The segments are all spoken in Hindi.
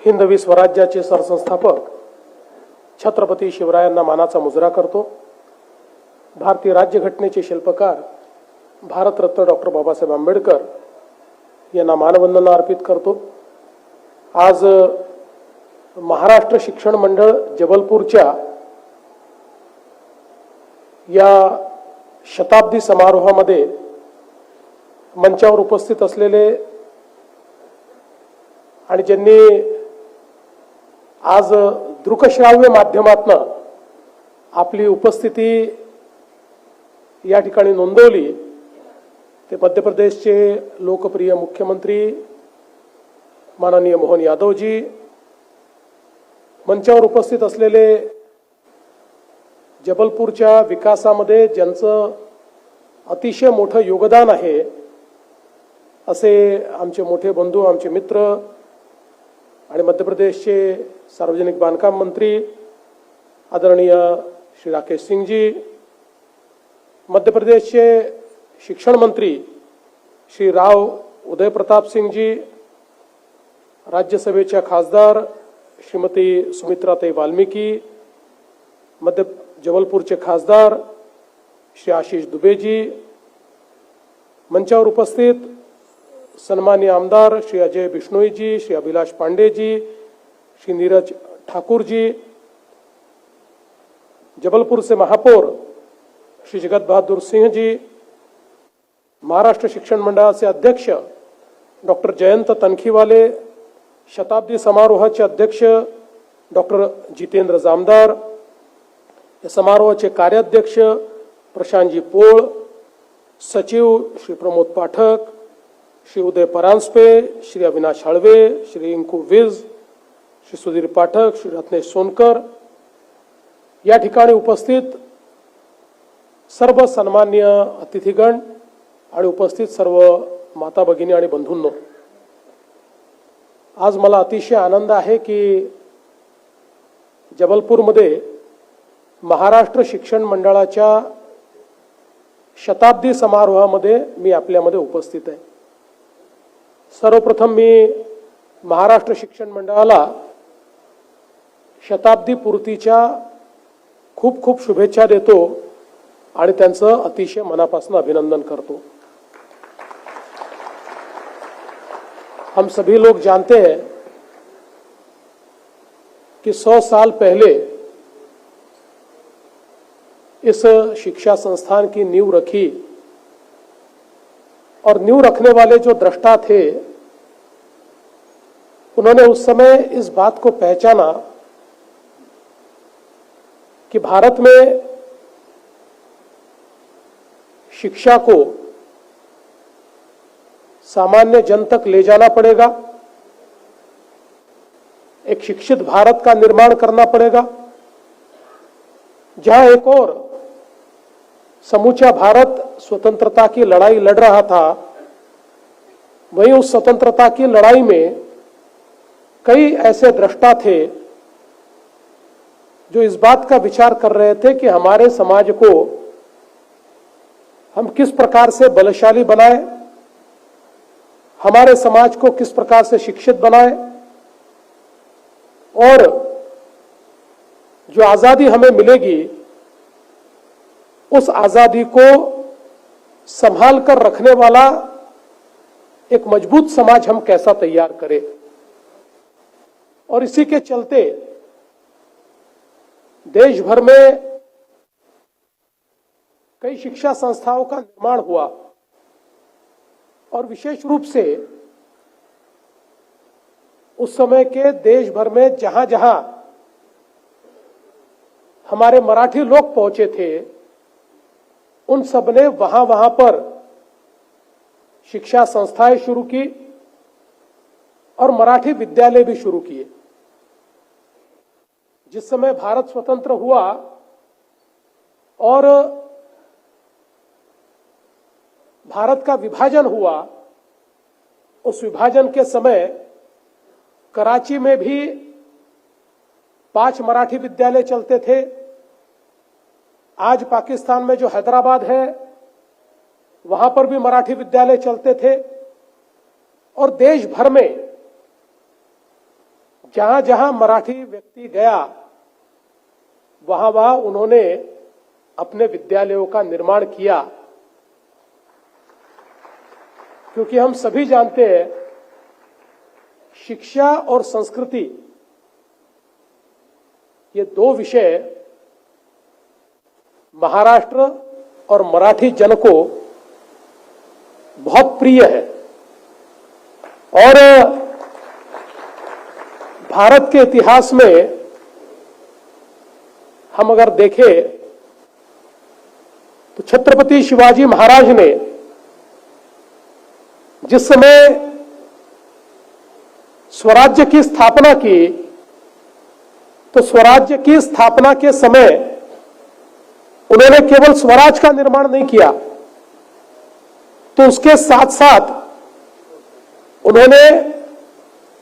हिंदवी स्वराज्याचे सरसंस्थापक छत्रपती शिवरायांना मानाचा मुजरा करतो। भारतीय राज्यघटनेचे शिल्पकार भारतरत्न डॉक्टर बाबासाहेब आंबेडकर यांना मानवंदना अर्पित करतो। आज महाराष्ट्र शिक्षण मंडळ जबलपूरच्या या शताब्दी समारोहामध्ये मंचावर उपस्थित असलेले आणि ज्यांनी आज दृकश्राव्य माध्यमातून आपली उपस्थिती या ठिकाणी नोंदवली ते मध्य प्रदेशचे लोकप्रिय मुख्यमंत्री माननीय मोहन यादवजी, मंचावर उपस्थित असलेले जबलपूरच्या विकासामध्ये ज्यांचं अतिशय मोठं योगदान आहे असे आमचे मोठे बंधू, आमचे मित्र आणि मध्य प्रदेशचे सार्वजनिक बांधकाम मंत्री आदरणीय श्री राकेश सिंगजी, मध्य प्रदेशचे शिक्षण मंत्री श्री राव उदय प्रताप सिंगजी, राज्यसभेच्या खासदार श्रीमती सुमित्राताई वाल्मिकी, मध्य जबलपूरचे खासदार श्री आशीष दुबेजी, मंचावर उपस्थित सन्माननीय आमदार श्री अजय बिश्नोईजी, श्री अभिलाष पांडेजी, श्री नीरज ठाकुर जी, जबलपुर से महापौर श्री जगत बहादुर सिंह जी, महाराष्ट्र शिक्षण मंडळाचे अध्यक्ष डॉक्टर जयंत तनखीवाले, शताब्दी समारोहाचे अध्यक्ष डॉक्टर जितेंद्र जामदार, या समारोहाचे कार्याध्यक्ष प्रशांतजी पोळ, सचिव श्री प्रमोद पाठक, श्री उदय परांजपे, श्री अविनाश हळवे, श्री इंकू विज, श्री सुधीर पाठक, श्री रत्नेश सोनकर, या ठिकाणी उपस्थित सर्व सन्माननीय अतिथीगण आणि उपस्थित सर्व माता भगिनी आणि बंधूंनो, आज मला अतिशय आनंद आहे की जबलपूरमध्ये महाराष्ट्र शिक्षण मंडळाच्या शताब्दी समारोहामध्ये मी आपल्यामध्ये उपस्थित आहे। सर्वप्रथम मी महाराष्ट्र शिक्षण मंडळाला शताब्दी पूर्तीच्या खूप खूप शुभेच्छा देतो आणि त्यांचं अतिशय मनापासून अभिनंदन करतो। हम सभी लोग जानते हैं कि 100 साल पहले इस शिक्षा संस्थान की नींव रखी और नींव रखने वाले जो दृष्टा थे उन्होंने उस समय इस बात को पहचाना कि भारत में शिक्षा को सामान्य जन तक ले जाना पड़ेगा, एक शिक्षित भारत का निर्माण करना पड़ेगा, जहां एक और समूचा भारत स्वतंत्रता की लड़ाई लड़ रहा था, वहीं उस स्वतंत्रता की लड़ाई में कई ऐसे दृष्टा थे जो इस बात का विचार कर रहे थे कि हमारे समाज को हम किस प्रकार से बलशाली बनाए, हमारे समाज को किस प्रकार से शिक्षित बनाए और जो आजादी हमें मिलेगी उस आजादी को संभाल कर रखने वाला एक मजबूत समाज हम कैसा तैयार करें। और इसी के चलते देश भर में कई शिक्षा संस्थाओं का निर्माण हुआ और विशेष रूप से उस समय के देश भर में जहां जहां हमारे मराठी लोग पहुंचे थे उन सब ने वहां वहां पर शिक्षा संस्थाएं शुरू की और मराठी विद्यालय भी शुरू किए। जिस समय भारत स्वतंत्र हुआ और भारत का विभाजन हुआ, उस विभाजन के समय कराची में भी 5 मराठी विद्यालय चलते थे। आज पाकिस्तान में जो हैदराबाद है वहां पर भी मराठी विद्यालय चलते थे और देश भर में जहां जहां मराठी व्यक्ति गया वहां वहां उन्होंने अपने विद्यालयों का निर्माण किया, क्योंकि हम सभी जानते हैं शिक्षा और संस्कृति ये दो विषय महाराष्ट्र और मराठी जन को बहुत प्रिय है। और भारत के इतिहास में हम अगर देखें तो छत्रपति शिवाजी महाराज ने जिस समय स्वराज्य की स्थापना की तो स्वराज्य की स्थापना के समय उन्होंने केवल स्वराज का निर्माण नहीं किया, तो उसके साथ साथ उन्होंने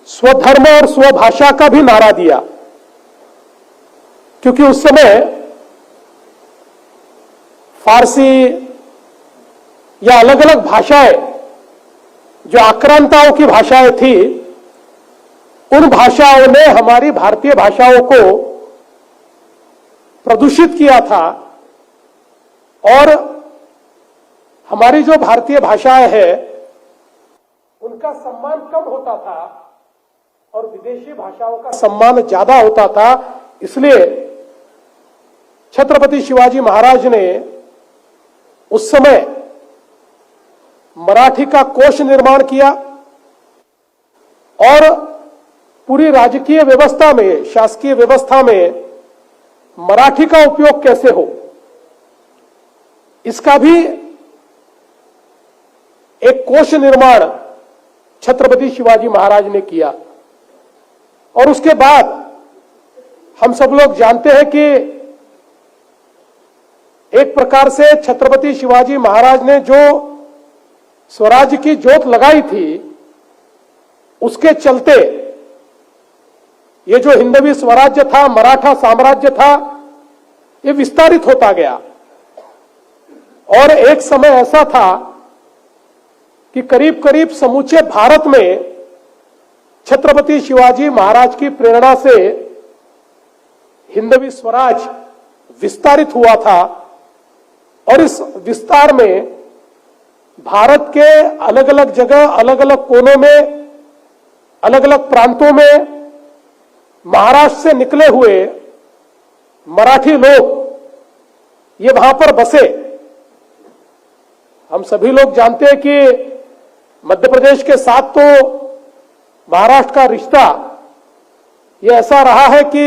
स्वधर्म और स्वभाषा का भी नारा दिया, क्योंकि उस समय फारसी या अलग अलग भाषाएं जो आक्रांताओं की भाषाएं थी, उन भाषाओं ने हमारी भारतीय भाषाओं को प्रदूषित किया था और हमारी जो भारतीय भाषाएं हैं उनका सम्मान कम होता था और विदेशी भाषाओं का सम्मान ज्यादा होता था। इसलिए छत्रपति शिवाजी महाराज ने उस समय मराठी का कोश निर्माण किया और पूरी राजकीय व्यवस्था में, शासकीय व्यवस्था में मराठी का उपयोग कैसे हो, इसका भी एक कोश निर्माण छत्रपति शिवाजी महाराज ने किया। और उसके बाद हम सब लोग जानते हैं कि एक प्रकार से छत्रपति शिवाजी महाराज ने जो स्वराज्य की जोत लगाई थी, उसके चलते ये जो हिंदवी स्वराज्य था, मराठा साम्राज्य था, ये विस्तारित होता गया। और एक समय ऐसा था कि करीब करीब समूचे भारत में छत्रपति शिवाजी महाराज की प्रेरणा से हिंदवी स्वराज विस्तारित हुआ था। और इस विस्तार में भारत के अलग अलग जगह, अलग अलग कोनों में, अलग अलग प्रांतों में महाराष्ट्र से निकले हुए मराठी लोग ये वहां पर बसे। हम सभी लोग जानते हैं कि मध्य प्रदेश के साथ तो महाराष्ट्र का रिश्ता ये ऐसा रहा है कि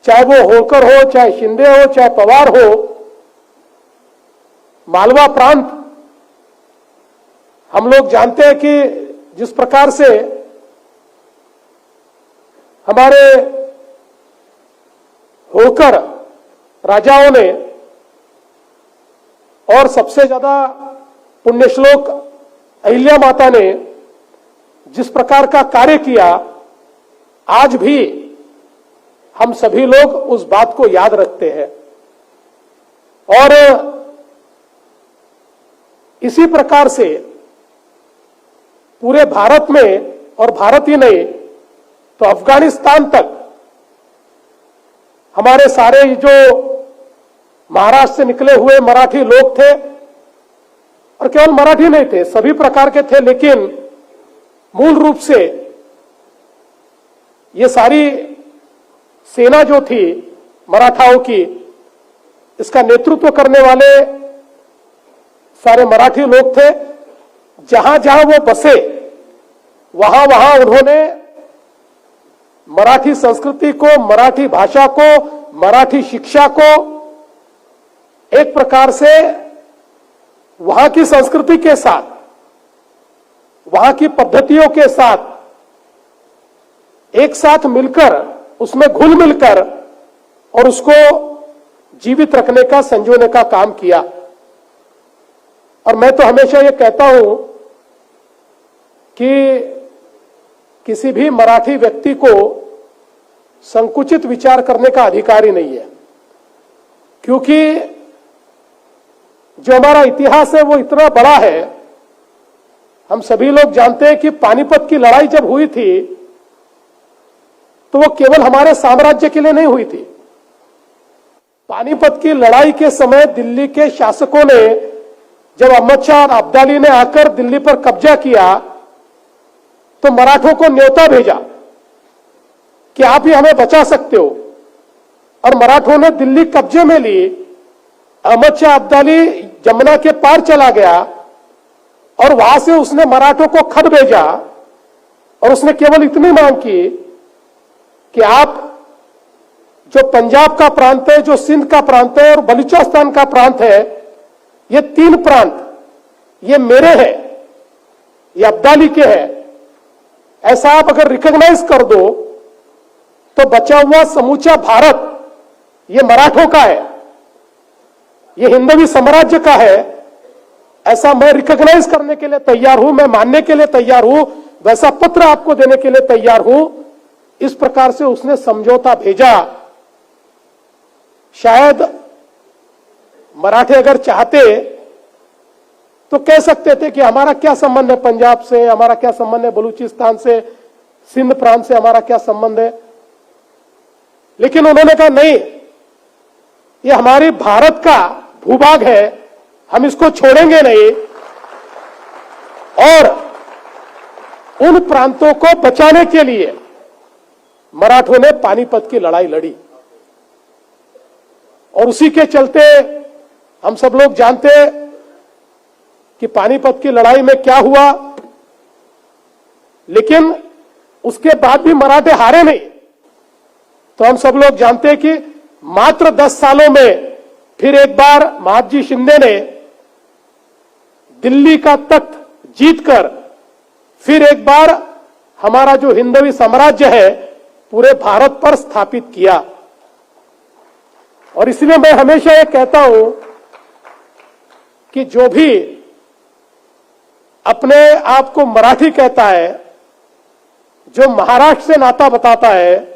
चाहे वो होलकर हो, चाहे शिंदे हो, चाहे पवार हो, मालवा प्रांत हम लोग जानते हैं कि जिस प्रकार से हमारे होलकर राजाओं ने और सबसे ज्यादा पुण्यश्लोक अहिल्या माता ने जिस प्रकार का कार्य किया, आज भी हम सभी लोग उस बात को याद रखते हैं। और इसी प्रकार से पूरे भारत में, और भारत ही नहीं तो अफगानिस्तान तक हमारे सारे जो महाराष्ट्र से निकले हुए मराठी लोग थे, और केवल मराठी नहीं थे, सभी प्रकार के थे, लेकिन मूल रूप से ये सारी सेना जो थी मराठाओं की, इसका नेतृत्व करने वाले सारे मराठी लोग थे। जहां जहां वो बसे वहां वहां उन्होंने मराठी संस्कृति को, मराठी भाषा को, मराठी शिक्षा को एक प्रकार से वहां की संस्कृति के साथ, वहां की पद्धतियों के साथ एक साथ मिलकर, उसमें घुल मिलकर और उसको जीवित रखने का, संजोने का काम किया। और मैं तो हमेशा ये कहता हूं कि किसी भी मराठी व्यक्ति को संकुचित विचार करने का अधिकार ही नहीं है, क्योंकि जो हमारा इतिहास है वो इतना बड़ा है। हम सभी लोग जानते हैं कि पानीपत की लड़ाई जब हुई थी तो वो केवल हमारे साम्राज्य के लिए नहीं हुई थी। पानीपत की लड़ाई के समय दिल्ली के शासकों ने, जब अहमद शाह और अब्दाली ने आकर दिल्ली पर कब्जा किया, तो मराठों को न्योता भेजा कि आप ही हमें बचा सकते हो, और मराठों ने दिल्ली कब्जे में ली। अहमद शाह अब्दाली जमुना के पार चला गया और वहां से उसने मराठों को खत भेजा, और उसने केवल इतनी मांग की कि आप जो पंजाब का प्रांत है, जो सिंध का प्रांत है और बलूचिस्तान का प्रांत है, ये 3 प्रांत ये मेरे हैं, ये अब्दाली के हैं। ऐसा आप अगर रिकॉग्नाइज कर दो तो बचा हुआ समूचा भारत ये मराठों का है, ये हिंदवी साम्राज्य का है। ऐसा मैं रिकॉग्नाइज करने के लिए तैयार हूं, मैं मानने के लिए तैयार हूं, वैसा पत्र आपको देने के लिए तैयार हूं। इस प्रकार से उसने समझौता भेजा। शायद मराठे अगर चाहते तो कह सकते थे कि हमारा क्या संबंध है पंजाब से, हमारा क्या संबंध है बलूचिस्तान से, सिंध प्रांत से हमारा क्या संबंध है। लेकिन उन्होंने कहा नहीं, ये हमारी भारत का भूभाग है, हम इसको छोड़ेंगे नहीं, और उन प्रांतों को बचाने के लिए मराठों ने पानीपत की लड़ाई लड़ी। और उसी के चलते हम सब लोग जानते हैं कि पानीपत की लड़ाई में क्या हुआ, लेकिन उसके बाद भी मराठे हारे नहीं। तो हम सब लोग जानते हैं कि मात्र 10 सालों में फिर एक बार महादजी शिंदे ने दिल्ली का तख्त जीतकर फिर एक बार हमारा जो हिंदवी साम्राज्य है पूरे भारत पर स्थापित किया। और इसलिए मैं हमेशा ये कहता हूं कि जो भी अपने आप को मराठी कहता है, जो महाराष्ट्र से नाता बताता है,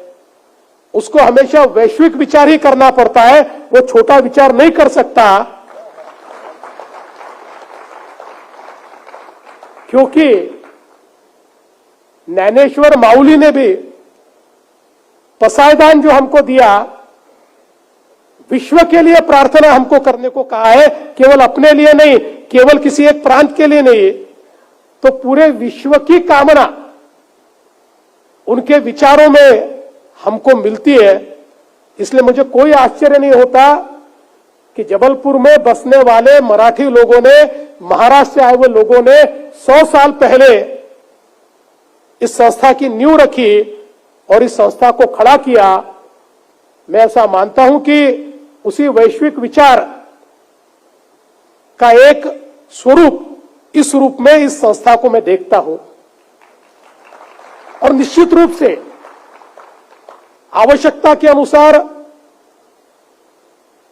उसको हमेशा वैश्विक विचार ही करना पड़ता है, वो छोटा विचार नहीं कर सकता। क्योंकि ज्ञानेश्वर माउली ने भी पसायदान जो हमको दिया, विश्व के लिए प्रार्थना हमको करने को कहा है, केवल अपने लिए नहीं, केवल किसी एक प्रांत के लिए नहीं, तो पूरे विश्व की कामना उनके विचारों में हमको मिलती है। इसलिए मुझे कोई आश्चर्य नहीं होता कि जबलपुर में बसने वाले मराठी लोगों ने, महाराष्ट्र से आए हुए लोगों ने 100 साल पहले इस संस्था की नींव रखी और इस संस्था को खड़ा किया। मैं ऐसा मानता हूं कि उसी वैश्विक विचार का एक स्वरूप, इस रूप में इस संस्था को मैं देखता हूं। और निश्चित रूप से आवश्यकता के अनुसार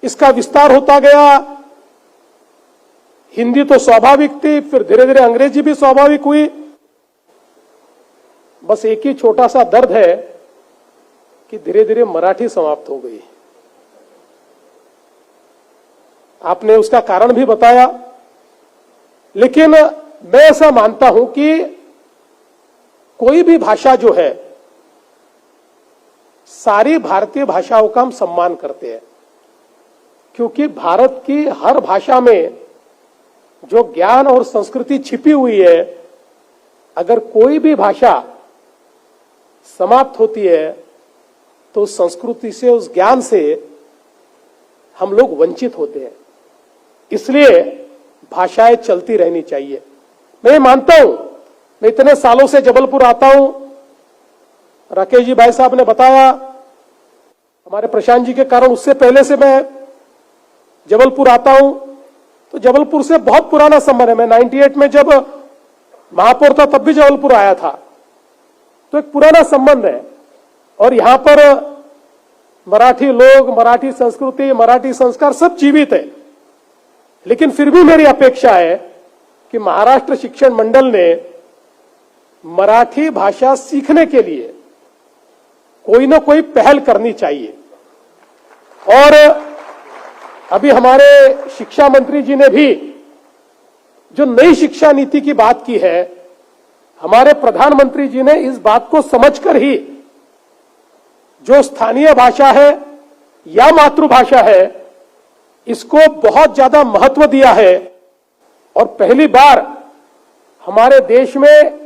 इसका विस्तार होता गया। हिंदी तो स्वाभाविक थी, फिर धीरे धीरे अंग्रेजी भी स्वाभाविक हुई। बस एक ही छोटा सा दर्द है कि धीरे धीरे मराठी समाप्त हो गई। आपने उसका कारण भी बताया, लेकिन मैं ऐसा मानता हूं कि कोई भी भाषा जो है, सारी भारतीय भाषाओं का हम सम्मान करते हैं, क्योंकि भारत की हर भाषा में जो ज्ञान और संस्कृति छिपी हुई है, अगर कोई भी भाषा समाप्त होती है तो उस संस्कृति से, उस ज्ञान से हम लोग वंचित होते हैं। इसलिए भाषाएं चलती रहनी चाहिए। मैं मानता हूं, मैं इतने सालों से जबलपुर आता हूं, राकेश जी भाई साहब ने बताया, हमारे प्रशांत जी के कारण उससे पहले से मैं जबलपुर आता हूं, तो जबलपुर से बहुत पुराना संबंध है। मैं 98 में जब महापौर था तब भी जबलपुर आया था, तो एक पुराना संबंध है। और यहां पर मराठी लोग, मराठी संस्कृति, मराठी संस्कार सब जीवित है। लेकिन फिर भी मेरी अपेक्षा है कि महाराष्ट्र शिक्षण मंडल ने मराठी भाषा सीखने के लिए कोई ना कोई पहल करनी चाहिए। और अभी हमारे शिक्षा मंत्री जी ने भी जो नई शिक्षा नीति की बात की है, हमारे प्रधानमंत्री जी ने इस बात को समझकर ही जो स्थानीय भाषा है या मातृभाषा है, इसको बहुत ज्यादा महत्व दिया है। और पहली बार हमारे देश में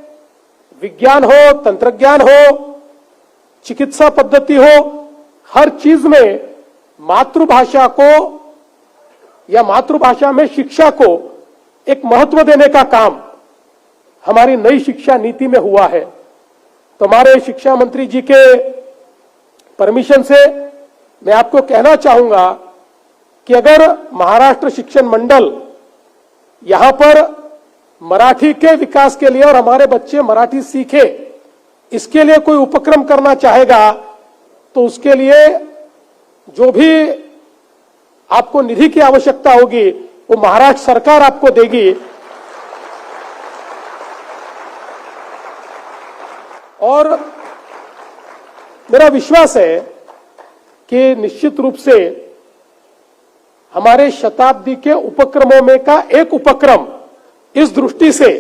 विज्ञान हो, तंत्रज्ञान हो, चिकित्सा पद्धति हो, हर चीज में मातृभाषा को या मातृभाषा में शिक्षा को एक महत्व देने का काम हमारी नई शिक्षा नीति में हुआ है। तो हमारे शिक्षा मंत्री जी के परमिशन से मैं आपको कहना चाहूंगा कि अगर महाराष्ट्र शिक्षण मंडल यहां पर मराठी के विकास के लिए और हमारे बच्चे मराठी सीखे इसके लिए कोई उपक्रम करना चाहेगा, तो उसके लिए जो भी आपको निधि की आवश्यकता होगी वो महाराष्ट्र सरकार आपको देगी। और मेरा विश्वास है कि निश्चित रूप से हमारे शताब्दी के उपक्रमों में का एक उपक्रम इस दृष्टि से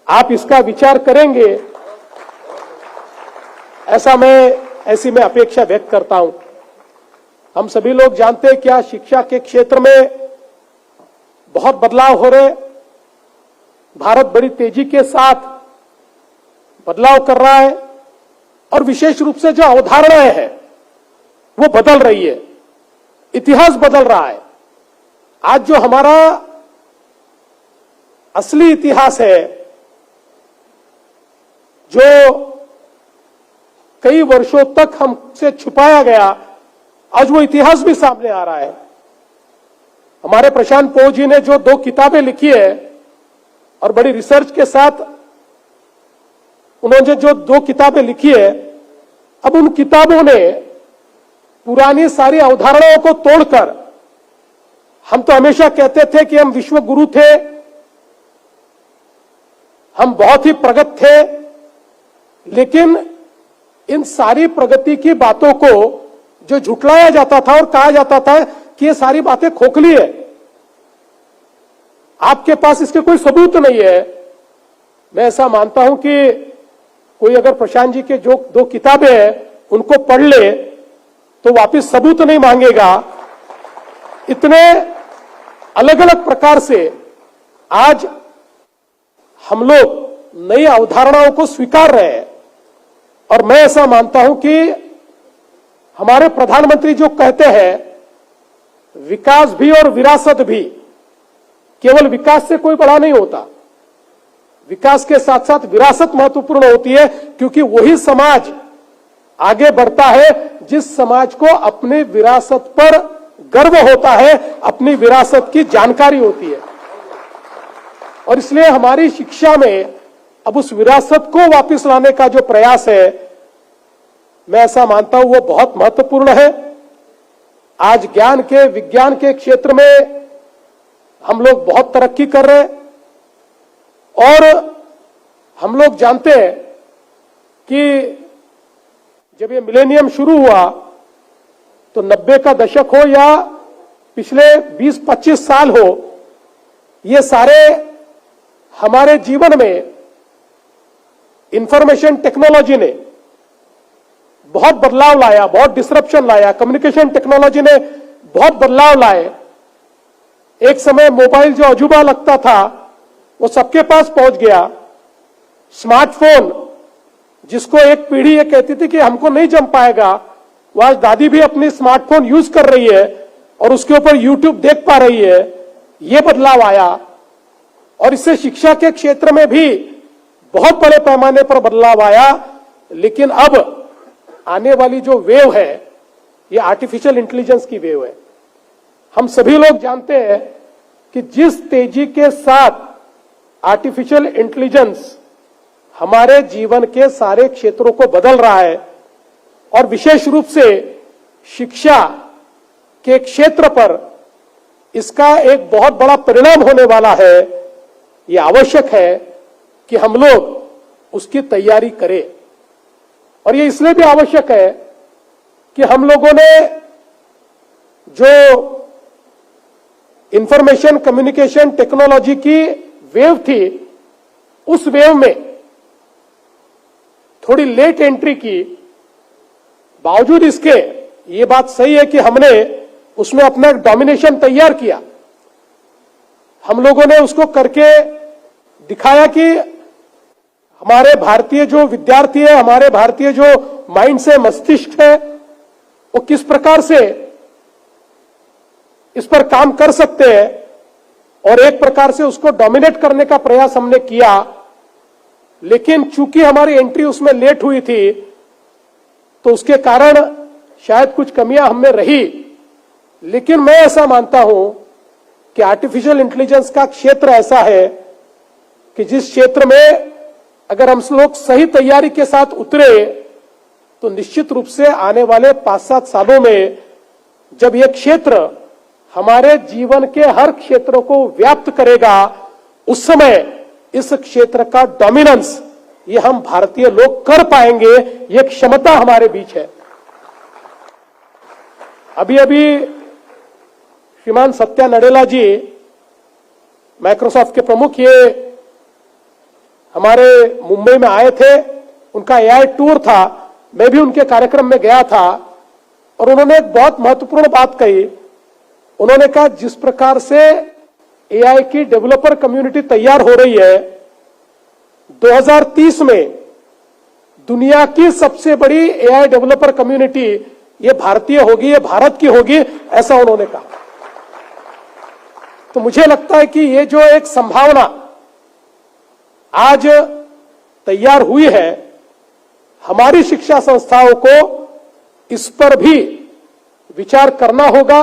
आप इसका विचार करेंगे, ऐसी मैं अपेक्षा व्यक्त करता हूं। हम सभी लोग जानते हैं क्या शिक्षा के क्षेत्र में बहुत बदलाव हो रहे। भारत बड़ी तेजी के साथ बदलाव कर रहा है और विशेष रूप से जो अवधारणाएं हैं वो बदल रही है, इतिहास बदल रहा है। आज जो हमारा असली इतिहास है, जो कई वर्षों तक हमसे छुपाया गया, आज वो इतिहास भी सामने आ रहा है। हमारे प्रशांत पो जी ने जो 2 किताबें लिखी है और बड़ी रिसर्च के साथ उन्होंने जो 2 किताबें लिखी है, अब उन किताबों ने पुरानी सारी अवधारणाओं को तोड़कर, हम तो हमेशा कहते थे कि हम विश्व गुरु थे, हम बहुत ही प्रगत थे, लेकिन इन सारी प्रगति की बातों को जो झुठलाया जाता था और कहा जाता था कि ये सारी बातें खोखली है, आपके पास इसके कोई सबूत नहीं है। मैं ऐसा मानता हूं कि कोई अगर प्रशांत जी के जो 2 किताबें हैं उनको पढ़ ले तो वापस सबूत नहीं मांगेगा। इतने अलग अलग प्रकार से आज हम लोग नई अवधारणाओं को स्वीकार रहे हैं। और मैं ऐसा मानता हूं कि हमारे प्रधानमंत्री जो कहते हैं विकास भी और विरासत भी, केवल विकास से कोई बड़ा नहीं होता, विकास के साथ साथ विरासत महत्वपूर्ण होती है, क्योंकि वही समाज आगे बढ़ता है जिस समाज को अपनी विरासत पर गर्व होता है, अपनी विरासत की जानकारी होती है। और इसलिए हमारी शिक्षा में अब उस विरासत को वापस लाने का जो प्रयास है, मैं ऐसा मानता हूं वो बहुत महत्वपूर्ण है। आज ज्ञान के, विज्ञान के क्षेत्र में हम लोग बहुत तरक्की कर रहे हैं और हम लोग जानते हैं कि जब ये मिलेनियम शुरू हुआ तो 90 का दशक हो या पिछले 20-25 साल हो, ये सारे हमारे जीवन में इंफॉर्मेशन टेक्नोलॉजी ने बहुत बदलाव लाया, बहुत डिसरप्शन लाया। कम्युनिकेशन टेक्नोलॉजी ने बहुत बदलाव लाए। एक समय मोबाइल जो अजूबा लगता था वो सबके पास पहुंच गया। स्मार्टफोन जिसको एक पीढ़ी ये कहती थी कि हमको नहीं जम पाएगा, वो आज दादी भी अपनी स्मार्टफोन यूज कर रही है और उसके ऊपर यूट्यूब देख पा रही है। ये बदलाव आया और इससे शिक्षा के क्षेत्र में भी बहुत बड़े पैमाने पर बदलाव आया। लेकिन अब आने वाली जो वेव है ये आर्टिफिशियल इंटेलिजेंस की वेव है। हम सभी लोग जानते हैं कि जिस तेजी के साथ आर्टिफिशियल इंटेलिजेंस हमारे जीवन के सारे क्षेत्रों को बदल रहा है और विशेष रूप से शिक्षा के क्षेत्र पर इसका एक बहुत बड़ा परिणाम होने वाला है, ये आवश्यक है कि हम लोग उसकी तैयारी करें। और ये इसलिए भी आवश्यक है कि हम लोगों ने जो इंफॉर्मेशन कम्युनिकेशन टेक्नोलॉजी की वेव थी, उस वेव में थोड़ी लेट एंट्री की, बावजूद इसके ये बात सही है कि हमने उसमें अपना डोमिनेशन तैयार किया। हम लोगों ने उसको करके दिखाया कि हमारे भारतीय जो विद्यार्थी है, हमारे भारतीय जो माइंड से मस्तिष्क है, वो किस प्रकार से इस पर काम कर सकते हैं, और एक प्रकार से उसको डोमिनेट करने का प्रयास हमने किया। लेकिन चूंकि हमारी एंट्री उसमें लेट हुई थी, तो उसके कारण शायद कुछ कमियां हमें रही। लेकिन मैं ऐसा मानता हूं कि आर्टिफिशियल इंटेलिजेंस का क्षेत्र ऐसा है कि जिस क्षेत्र में अगर हम लोग सही तैयारी के साथ उतरे, तो निश्चित रूप से आने वाले 5-7 सालों में जब यह क्षेत्र हमारे जीवन के हर क्षेत्रों को व्याप्त करेगा, उस समय इस क्षेत्र का डोमिनेंस ये हम भारतीय लोग कर पाएंगे। ये क्षमता हमारे बीच है। अभी अभी श्रीमान सत्या नडेला जी, माइक्रोसॉफ्ट के प्रमुख, ये हमारे मुंबई में आए थे। उनका एआई टूर था, मैं भी उनके कार्यक्रम में गया था, और उन्होंने एक बहुत महत्वपूर्ण बात कही। उन्होंने कहा जिस प्रकार से एआई की डेवलपर कम्युनिटी तैयार हो रही है, 2030 में दुनिया की सबसे बड़ी एआई डेवलपर कम्युनिटी ये भारतीय होगी, ये भारत की होगी, ऐसा उन्होंने कहा। तो मुझे लगता है कि ये जो एक संभावना आज तैयार हुई है, हमारी शिक्षा संस्थाओं को इस पर भी विचार करना होगा,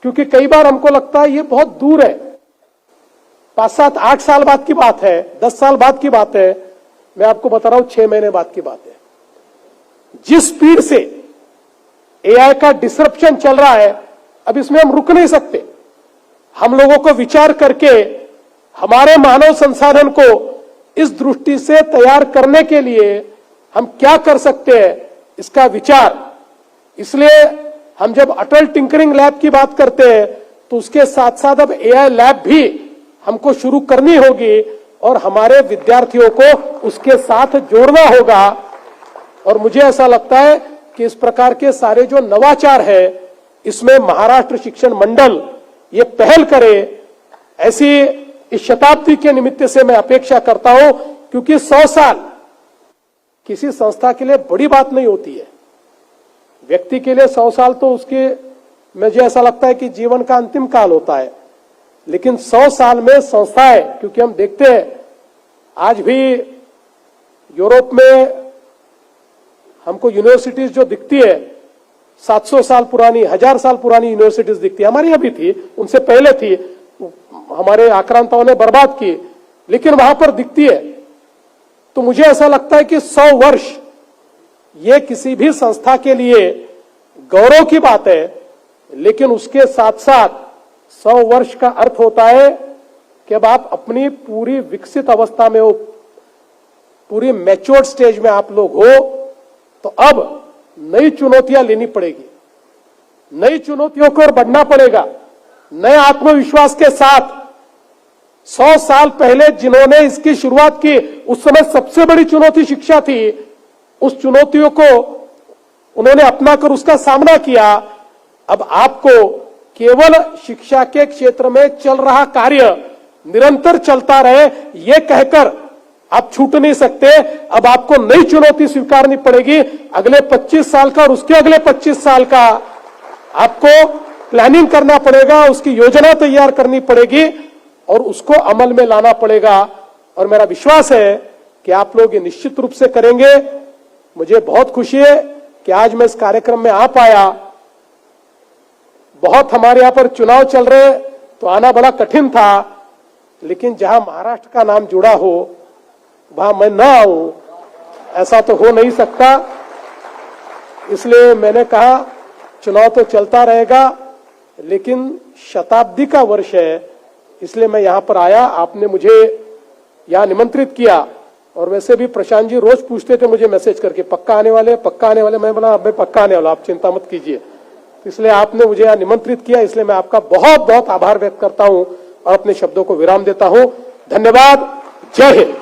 क्योंकि कई बार हमको लगता है ये बहुत दूर है, 5-7-8 साल बाद की बात है, 10 साल बाद की बात है। मैं आपको बता रहा हूं 6 महीने बाद की बात है। जिस स्पीड से एआई का डिसरप्शन चल रहा है, अब इसमें हम रुक नहीं सकते। हम लोगों को विचार करके हमारे मानव संसाधन को इस दृष्टि से तैयार करने के लिए हम क्या कर सकते हैं, इसका विचार। इसलिए हम जब अटल टिंकरिंग लैब की बात करते हैं, तो उसके साथ साथ अब एआई लैब भी हमको शुरू करनी होगी, और हमारे विद्यार्थियों को उसके साथ जोड़ना होगा। और मुझे ऐसा लगता है कि इस प्रकार के सारे जो नवाचार है, इसमें महाराष्ट्र शिक्षण मंडल ये पहल करे, ऐसी इस शताब्दी के निमित्त से मैं अपेक्षा करता हूं। क्योंकि 100 साल किसी संस्था के लिए बड़ी बात नहीं होती है। व्यक्ति के लिए 100 साल तो उसके, मुझे ऐसा लगता है कि जीवन का अंतिम काल होता है। लेकिन 100 साल में संस्थाएं, क्योंकि हम देखते हैं आज भी यूरोप में हमको यूनिवर्सिटीज जो दिखती है, 700 साल पुरानी, 1000 साल पुरानी यूनिवर्सिटीज दिखती है। हमारी अभी थी, उनसे पहले थी, हमारे आक्रांताओं ने बर्बाद की, लेकिन वहां पर दिखती है। तो मुझे ऐसा लगता है कि 100 वर्ष ये किसी भी संस्था के लिए गौरव की बात है। लेकिन उसके साथ साथ 100 वर्ष का अर्थ होता है कि अब आप अपनी पूरी विकसित अवस्था में हो, पूरी मैच्योर्ड स्टेज में आप लोग हो, तो अब नई चुनौतियां लेनी पड़ेगी, नई चुनौतियों को बढ़ना पड़ेगा, नए आत्मविश्वास के साथ। 100 साल पहले जिन्होंने इसकी शुरुआत की, उस समय सबसे बड़ी चुनौती शिक्षा थी। उस चुनौतियों को उन्होंने अपनाकर उसका सामना किया। अब आपको केवल शिक्षा के क्षेत्र में चल रहा कार्य निरंतर चलता रहे, यह कहकर आप छूट नहीं सकते। अब आपको नई चुनौती स्वीकारनी पड़ेगी। अगले 25 साल का और उसके अगले 25 साल का आपको प्लानिंग करना पड़ेगा, उसकी योजना तैयार करनी पड़ेगी और उसको अमल में लाना पड़ेगा। और मेरा विश्वास है कि आप लोग ये निश्चित रूप से करेंगे। मुझे बहुत खुशी है कि आज मैं इस कार्यक्रम में आ पाया। बहुत हमारे यहां पर चुनाव चल रहे, तो आना बड़ा कठिन था, लेकिन जहां महाराष्ट्र का नाम जुड़ा हो वहां मैं ना आऊं, ऐसा तो हो नहीं सकता। इसलिए मैंने कहा चुनाव तो चलता रहेगा, लेकिन शताब्दी का वर्ष है, इसलिए मैं यहां पर आया। आपने मुझे यहां निमंत्रित किया, और वैसे भी प्रशांत जी रोज पूछते थे मुझे मैसेज करके, पक्का आने वाले, पक्का आने वाले। मैं बोला मैं पक्का आने वाला, आप चिंता मत कीजिए। इसलिए आपने मुझे यहां निमंत्रित किया, इसलिए मैं आपका बहुत बहुत आभार व्यक्त करता हूं और अपने शब्दों को विराम देता हूं। धन्यवाद। जय हिंद।